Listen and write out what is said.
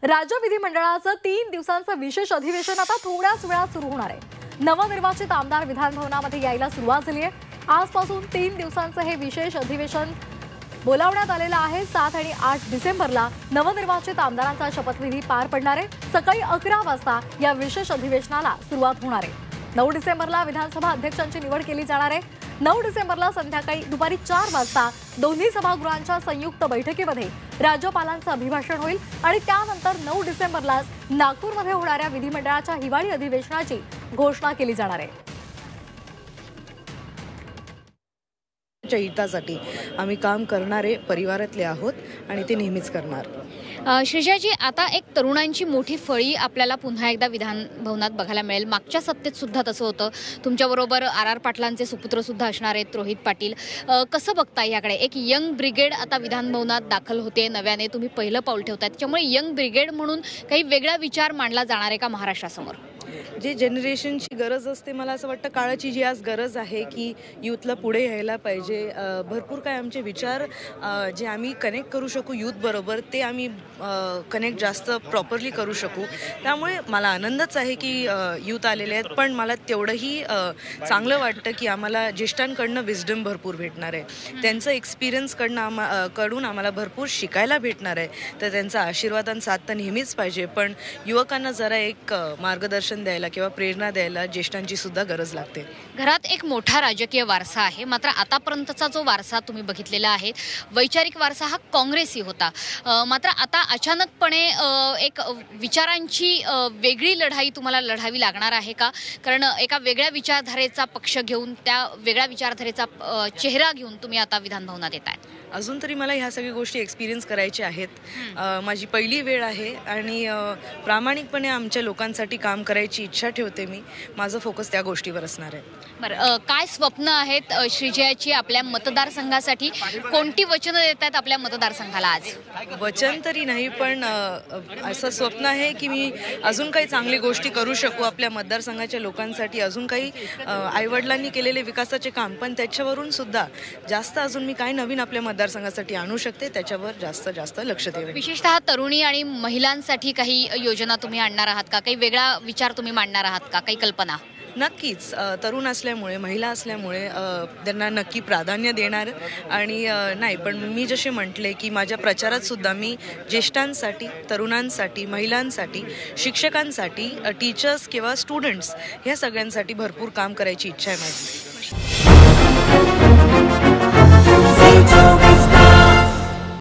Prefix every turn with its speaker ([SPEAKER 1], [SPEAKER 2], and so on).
[SPEAKER 1] राज्य विधिमंडळाचं 3 दिवसांचं विशेष अधिवेशन आता थोड्याच वेळात सुरू होणार आहे। नवनिर्वाचित आमदार विधानभवनामध्ये यायला सुरुवात झाली आहे। आजपासून 3 दिवसांचं हे विशेष अधिवेशन बोलावण्यात आलेलं आहे। 7 आणि 8 डिसेंबरला नवनिर्वाचित आमदारांचा शपथविधी पार पडणार आहे। सकाळी 11 वाजता या विशेष अधिवेशनाला सुरुवात होणार आहे। 9 डिसेंबरला विधानसभा अध्यक्षांची निवड केली जाणार आहे। 9 डिसेंबरला संध्याकाळी दुपारी 4 वाजता दोन्ही सभागृहांच्या संयुक्त बैठकीमध्ये राज्यपालांचं अभिभाषण होईल आणि त्यानंतर 9 डिसेंबरला नागपूरमध्ये होणाऱ्या विधिमंडळाच्या हिवाळी अधिवेशनाची घोषणा केली जाणार आहे।
[SPEAKER 2] हितासाठी आम्ही काम करणारे परिवारातले आहोत आणि ते नेहमीच करणार।
[SPEAKER 3] श्रीजाजी, आता एक तरुणांची मोठी फळी आपल्याला पुन्हा एकदा विधान भवनात बघायला मिळेल। मागच्या सत्तेत सुद्धा तसं होतं। तुमच्याबरोबर आर पाटलांचे सुपुत्र सुद्धा असणार आहेत, रोहित पाटील। कसं बघताय याकडे? एक यंग ब्रिगेड आता विधान भवनात दाखल होते नव्याने, तुम्ही पहिलं पाऊल ठेवताय, त्याच्यामुळे यंग ब्रिगेड म्हणून काही वेगळा विचार मांडला जाणार आहे का महाराष्ट्रासमोर?
[SPEAKER 2] जे जनरेशनची गरज असते, मला असं वाटतं काळाची जी आज गरज आहे की यूथला पुढे यायला पाहिजे। भरपूर काय आमचे विचार जे आम्ही कनेक्ट करू शकू यूथ बरोबर, ते आम्ही कनेक्ट जास्त प्रॉपरली करू शकू। त्यामुळे मला आनंदच आहे की यूथ आलेले आहेत, पण मला तेवढंही चांगलं वाटतं की आम्हाला ज्येष्ठांकडनं विजडम भरपूर भेटणार आहे। त्यांचं एक्सपिरियन्स कडून आम्हाला भरपूर शिकायला भेटणार आहे। तर त्यांचा आशीर्वाद आणि साथ तर नेहमीच पाहिजे, पण युवकांना जरा एक मार्गदर्शन द्यायला किंवा प्रेरणा द्यायला ज्येष्ठांची सुद्धा गरज लागते।
[SPEAKER 3] घरात एक मोठा राजकीय वारसा आहे, मात्र आतापर्यंतचा जो वारसा तुम्ही बघितलेला आहे, वैचारिक वारसा हा काँग्रेसी होता। मात्र आता अचानकपणे एक विचारांची वेगळी लढाई तुम्हाला लढावी लागणार आहे का? कारण एका वेगळ्या विचारधारेचा पक्ष घेऊन, त्या वेगळ्या विचारधारेचा चेहरा घेऊन तुम्ही आता विधान भवनात येत आहे।
[SPEAKER 2] अजून तरी मला ह्या सगळ्या गोष्टी एक्सपिरियन्स करायच्या आहेत। माझी पहिली वेळ आहे आणि प्रामाणिकपणे आमच्या लोकांसाठी काम करायची इच्छा ठेवते मी। माझं फोकस त्या गोष्टीवर असणार आहे।
[SPEAKER 3] बरं, काय स्वप्न आहेत श्रीजयाची आपल्या मतदारसंघासाठी? कोणती वचनं देत आहेत आपल्या मतदारसंघाला आज?
[SPEAKER 2] वचन तरी नाही, पण असं स्वप्न आहे की मी अजून काही चांगली गोष्टी करू शकू आपल्या मतदारसंघाच्या लोकांसाठी। अजून काही आईवडिलांनी केलेले विकासाचे काम, पण त्याच्यावरून सुद्धा जास्त अजून मी काय नवीन आपल्या मतदारसंघासाठी आणू शकते, त्याच्यावर जास्त लक्ष द्यावे।
[SPEAKER 3] विशेषतः तरुणी आणि महिलांसाठी काही योजना तुम्ही आणणार आहात का? काही वेगळा विचार तुम्ही मांडणार आहात का? काही कल्पना?
[SPEAKER 2] नक्कीच, तरुण असल्यामुळे, महिला असल्यामुळे त्यांना नक्की प्राधान्य देणार। आणि नाही, पण मी जसे म्हटले की माझ्या प्रचारात सुद्धा मी ज्येष्ठांसाठी, तरुणांसाठी, महिलांसाठी, शिक्षकांसाठी, टीचर्स किंवा स्टुडंट्स ह्या सगळ्यांसाठी भरपूर काम करायची इच्छा आहे माझी।